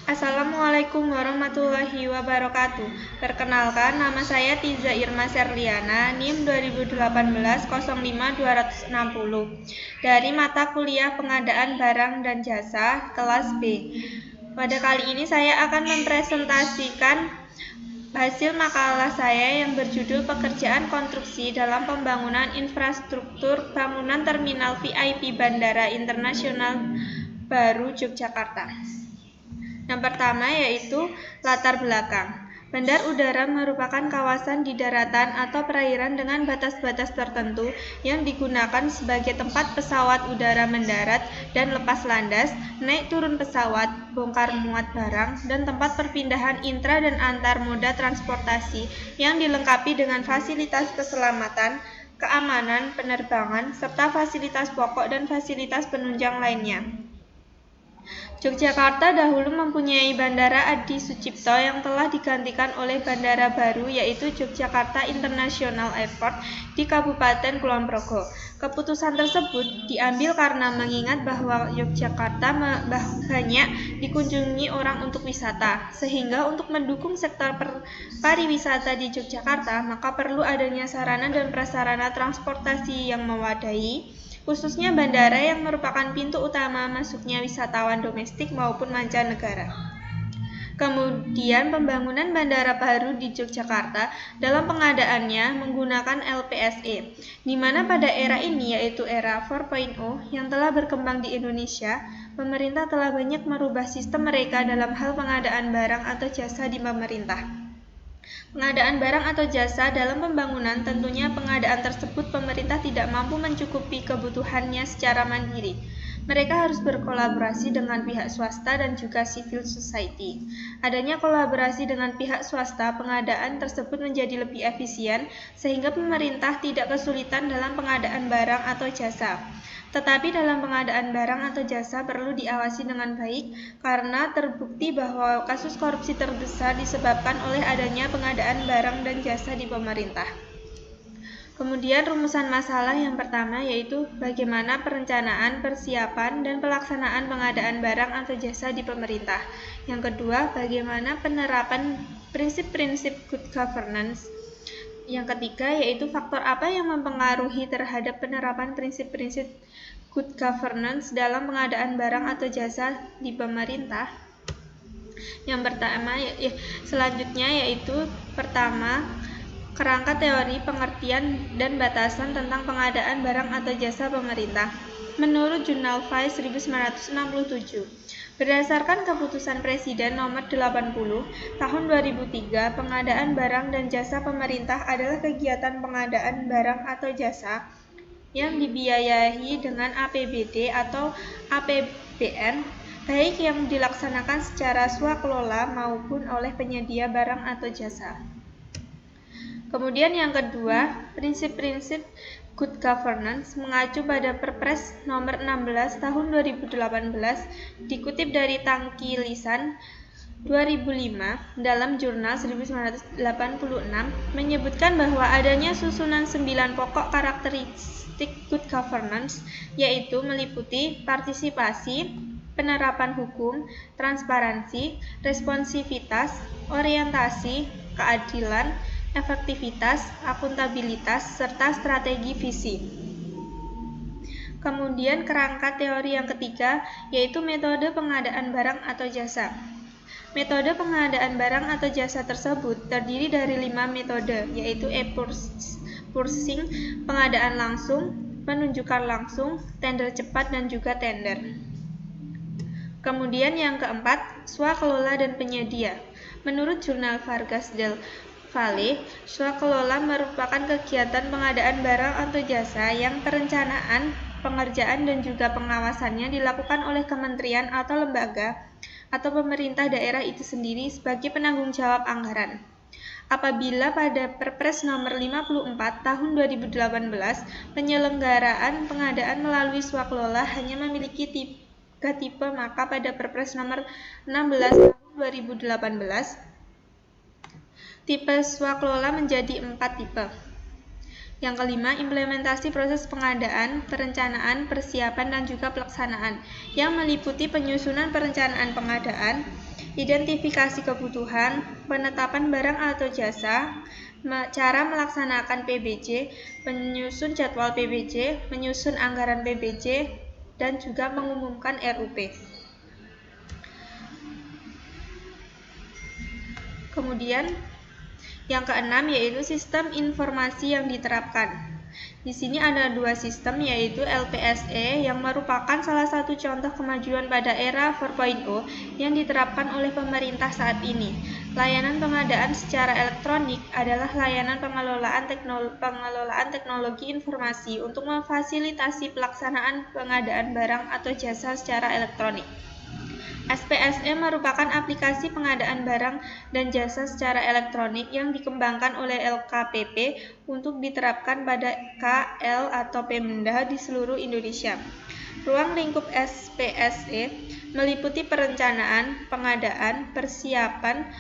Assalamualaikum warahmatullahi wabarakatuh. Perkenalkan, nama saya Tiza Irma Serliana, NIM 2018-05-260 dari mata kuliah Pengadaan Barang dan Jasa kelas B. Pada kali ini saya akan mempresentasikan hasil makalah saya yang berjudul Pekerjaan Konstruksi dalam Pembangunan Infrastruktur Bangunan Terminal VIP Bandara Internasional Baru Yogyakarta. Yang pertama yaitu latar belakang. Bandar udara merupakan kawasan di daratan atau perairan dengan batas-batas tertentu yang digunakan sebagai tempat pesawat udara mendarat dan lepas landas, naik turun pesawat, bongkar muat barang, dan tempat perpindahan intra dan antar moda transportasi yang dilengkapi dengan fasilitas keselamatan, keamanan penerbangan, serta fasilitas pokok dan fasilitas penunjang lainnya. Yogyakarta dahulu mempunyai Bandara Adi Sucipto yang telah digantikan oleh bandara baru yaitu Yogyakarta International Airport di Kabupaten Kulon Progo. Keputusan tersebut diambil karena mengingat bahwa Yogyakarta banyak dikunjungi orang untuk wisata, sehingga untuk mendukung sektor pariwisata di Yogyakarta maka perlu adanya sarana dan prasarana transportasi yang memadai, khususnya bandara yang merupakan pintu utama masuknya wisatawan domestik maupun mancanegara. Kemudian pembangunan bandara baru di Yogyakarta dalam pengadaannya menggunakan LPSE, di mana pada era ini yaitu era 4.0 yang telah berkembang di Indonesia, pemerintah telah banyak merubah sistem mereka dalam hal pengadaan barang atau jasa di pemerintah. Pengadaan barang atau jasa dalam pembangunan tentunya pengadaan tersebut pemerintah tidak mampu mencukupi kebutuhannya secara mandiri. Mereka harus berkolaborasi dengan pihak swasta dan juga civil society. Adanya kolaborasi dengan pihak swasta, pengadaan tersebut menjadi lebih efisien sehingga pemerintah tidak kesulitan dalam pengadaan barang atau jasa. Tetapi dalam pengadaan barang atau jasa perlu diawasi dengan baik karena terbukti bahwa kasus korupsi terbesar disebabkan oleh adanya pengadaan barang dan jasa di pemerintah. Kemudian rumusan masalah yang pertama yaitu bagaimana perencanaan, persiapan, dan pelaksanaan pengadaan barang atau jasa di pemerintah. Yang kedua, bagaimana penerapan prinsip-prinsip good governance. Yang ketiga yaitu faktor apa yang mempengaruhi terhadap penerapan prinsip-prinsip good governance dalam pengadaan barang atau jasa di pemerintah. Yang pertama selanjutnya yaitu pertama, kerangka teori pengertian dan batasan tentang pengadaan barang atau jasa pemerintah. Menurut Jurnal Vice 1967, berdasarkan keputusan Presiden nomor 80 tahun 2003, pengadaan barang dan jasa pemerintah adalah kegiatan pengadaan barang atau jasa yang dibiayai dengan APBD atau APBN, baik yang dilaksanakan secara swakelola maupun oleh penyedia barang atau jasa. Kemudian yang kedua, prinsip-prinsip good governance mengacu pada Perpres nomor 16 tahun 2018 dikutip dari Tangki Lisan 2005 dalam Jurnal 1986 menyebutkan bahwa adanya susunan 9 pokok karakteristik good governance, yaitu meliputi partisipasi, penerapan hukum, transparansi, responsivitas, orientasi, keadilan, efektivitas, akuntabilitas, serta strategi visi. Kemudian kerangka teori yang ketiga yaitu metode pengadaan barang atau jasa. Metode pengadaan barang atau jasa tersebut terdiri dari 5 metode, yaitu e-purchasing, pengadaan langsung, penunjukan langsung, tender cepat, dan juga tender. Kemudian yang keempat, swakelola dan penyedia. Menurut Jurnal Vargas del Valle, swakelola merupakan kegiatan pengadaan barang atau jasa yang perencanaan, pengerjaan, dan juga pengawasannya dilakukan oleh kementerian atau lembaga atau pemerintah daerah itu sendiri sebagai penanggung jawab anggaran. Apabila pada Perpres nomor 54 tahun 2018 penyelenggaraan pengadaan melalui swakelola hanya memiliki 3 tipe, maka pada Perpres nomor 16 tahun 2018 tipe swakelola menjadi 4 tipe. Yang kelima, implementasi proses pengadaan, perencanaan, persiapan, dan juga pelaksanaan yang meliputi penyusunan perencanaan pengadaan, identifikasi kebutuhan, penetapan barang atau jasa, cara melaksanakan PBJ, menyusun jadwal PBJ, menyusun anggaran PBJ, dan juga mengumumkan RUP. Kemudian yang keenam yaitu sistem informasi yang diterapkan. Di sini ada dua sistem yaitu LPSE yang merupakan salah satu contoh kemajuan pada era 4.0 yang diterapkan oleh pemerintah saat ini. Layanan pengadaan secara elektronik adalah layanan pengelolaan teknologi informasi untuk memfasilitasi pelaksanaan pengadaan barang atau jasa secara elektronik. SPSE merupakan aplikasi pengadaan barang dan jasa secara elektronik yang dikembangkan oleh LKPP untuk diterapkan pada KL atau Pemda di seluruh Indonesia. Ruang lingkup SPSE meliputi perencanaan, pengadaan, persiapan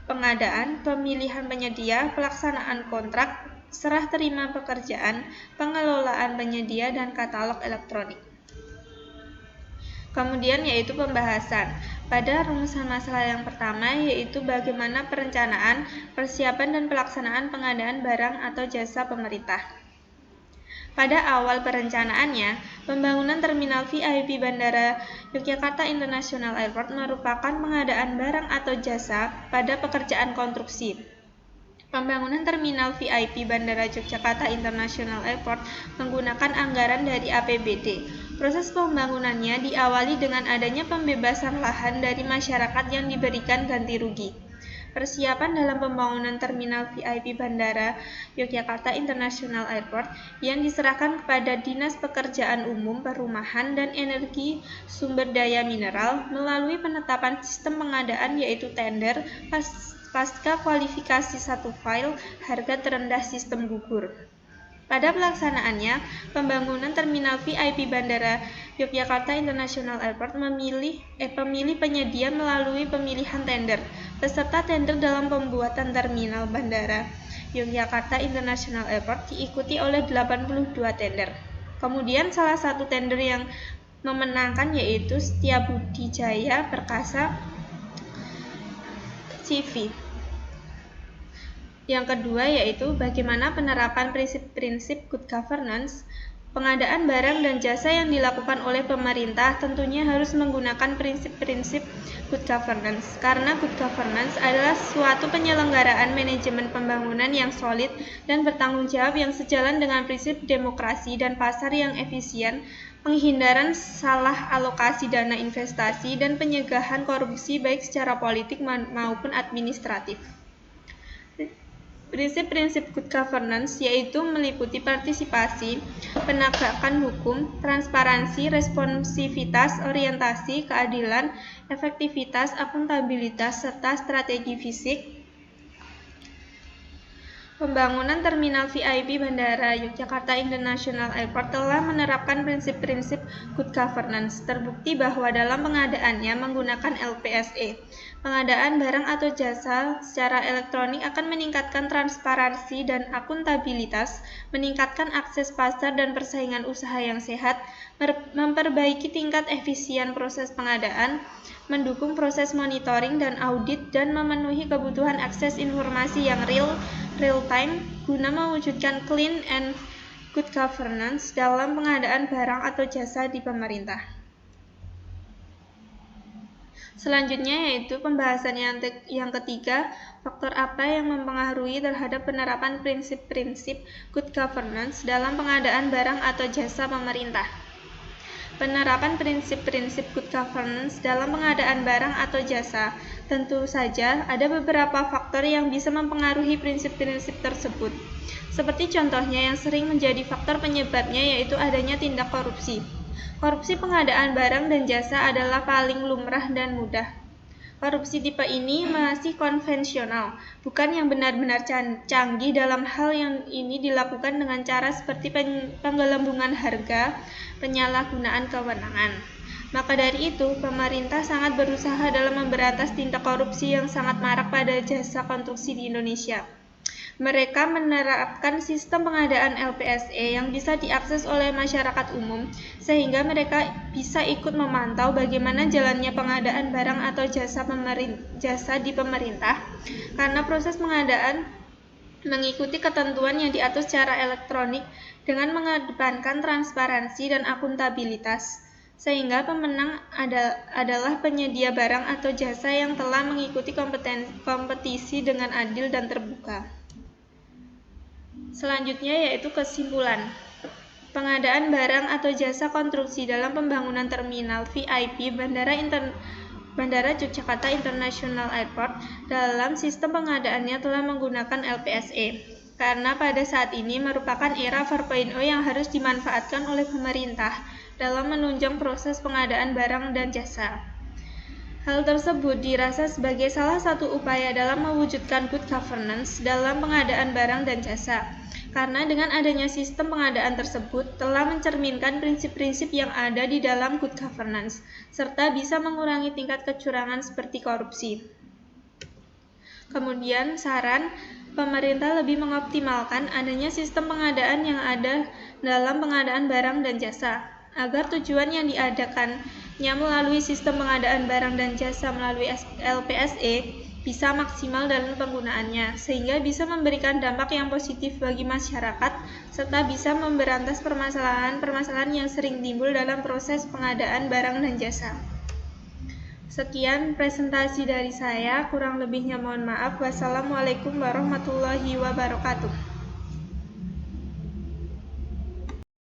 pengadaan, pemilihan penyedia, pelaksanaan kontrak, serah terima pekerjaan, pengelolaan penyedia, dan katalog elektronik. Kemudian yaitu pembahasan. Pada rumusan masalah yang pertama yaitu bagaimana perencanaan, persiapan dan pelaksanaan pengadaan barang atau jasa pemerintah. Pada awal perencanaannya, pembangunan terminal VIP Bandara Yogyakarta International Airport merupakan pengadaan barang atau jasa pada pekerjaan konstruksi. Pembangunan terminal VIP Bandara Yogyakarta International Airport menggunakan anggaran dari APBD. Proses pembangunannya diawali dengan adanya pembebasan lahan dari masyarakat yang diberikan ganti rugi. Persiapan dalam pembangunan terminal VIP Bandara Yogyakarta International Airport yang diserahkan kepada Dinas Pekerjaan Umum, Perumahan, dan Energi Sumber Daya Mineral melalui penetapan sistem pengadaan yaitu tender pasca kualifikasi satu file harga terendah sistem gugur. Pada pelaksanaannya, pembangunan terminal VIP Bandara Yogyakarta International Airport memilih penyedia melalui pemilihan tender. Peserta tender dalam pembuatan terminal Bandara Yogyakarta International Airport diikuti oleh 82 tender. Kemudian salah satu tender yang memenangkan yaitu Setiabudi Jaya Perkasa CV. Yang kedua yaitu bagaimana penerapan prinsip-prinsip good governance. Pengadaan barang dan jasa yang dilakukan oleh pemerintah tentunya harus menggunakan prinsip-prinsip good governance, karena good governance adalah suatu penyelenggaraan manajemen pembangunan yang solid dan bertanggung jawab yang sejalan dengan prinsip demokrasi dan pasar yang efisien, penghindaran salah alokasi dana investasi, dan pencegahan korupsi baik secara politik maupun administratif. Prinsip-prinsip good governance yaitu meliputi partisipasi, penegakan hukum, transparansi, responsivitas, orientasi, keadilan, efektivitas, akuntabilitas, serta strategi fisik. Pembangunan terminal VIP Bandara Yogyakarta International Airport telah menerapkan prinsip-prinsip good governance. Terbukti bahwa dalam pengadaannya menggunakan LPSE. Pengadaan barang atau jasa secara elektronik akan meningkatkan transparansi dan akuntabilitas, meningkatkan akses pasar dan persaingan usaha yang sehat, memperbaiki tingkat efisien proses pengadaan, mendukung proses monitoring dan audit, dan memenuhi kebutuhan akses informasi yang real time guna mewujudkan clean and good governance dalam pengadaan barang atau jasa di pemerintah. Selanjutnya yaitu pembahasan yang ketiga, faktor apa yang mempengaruhi terhadap penerapan prinsip-prinsip good governance dalam pengadaan barang atau jasa pemerintah. Penerapan prinsip-prinsip good governance dalam pengadaan barang atau jasa. Tentu saja ada beberapa faktor yang bisa mempengaruhi prinsip-prinsip tersebut. Seperti contohnya yang sering menjadi faktor penyebabnya yaitu adanya tindak korupsi. Korupsi pengadaan barang dan jasa adalah paling lumrah dan mudah. Korupsi tipe ini masih konvensional, bukan yang benar-benar canggih. Dalam hal yang ini dilakukan dengan cara seperti penggelembungan harga, penyalahgunaan kewenangan. Maka dari itu, pemerintah sangat berusaha dalam memberantas tindak korupsi yang sangat marak pada jasa konstruksi di Indonesia. Mereka menerapkan sistem pengadaan LPSE yang bisa diakses oleh masyarakat umum, sehingga mereka bisa ikut memantau bagaimana jalannya pengadaan barang atau jasa di pemerintah, karena proses pengadaan mengikuti ketentuan yang diatur secara elektronik dengan mengedepankan transparansi dan akuntabilitas, sehingga pemenang adalah penyedia barang atau jasa yang telah mengikuti kompetisi dengan adil dan terbuka. Selanjutnya yaitu kesimpulan. Pengadaan barang atau jasa konstruksi dalam pembangunan terminal VIP Bandara Yogyakarta International Airport dalam sistem pengadaannya telah menggunakan LPSE, karena pada saat ini merupakan era 4.0 yang harus dimanfaatkan oleh pemerintah dalam menunjang proses pengadaan barang dan jasa. Hal tersebut dirasa sebagai salah satu upaya dalam mewujudkan good governance dalam pengadaan barang dan jasa, karena dengan adanya sistem pengadaan tersebut telah mencerminkan prinsip-prinsip yang ada di dalam good governance, serta bisa mengurangi tingkat kecurangan seperti korupsi. Kemudian, saran pemerintah lebih mengoptimalkan adanya sistem pengadaan yang ada dalam pengadaan barang dan jasa, agar tujuan yang diadakannya melalui sistem pengadaan barang dan jasa melalui LPSE bisa maksimal dalam penggunaannya, sehingga bisa memberikan dampak yang positif bagi masyarakat, serta bisa memberantas permasalahan-permasalahan yang sering timbul dalam proses pengadaan barang dan jasa. Sekian presentasi dari saya, kurang lebihnya mohon maaf. Wassalamualaikum warahmatullahi wabarakatuh.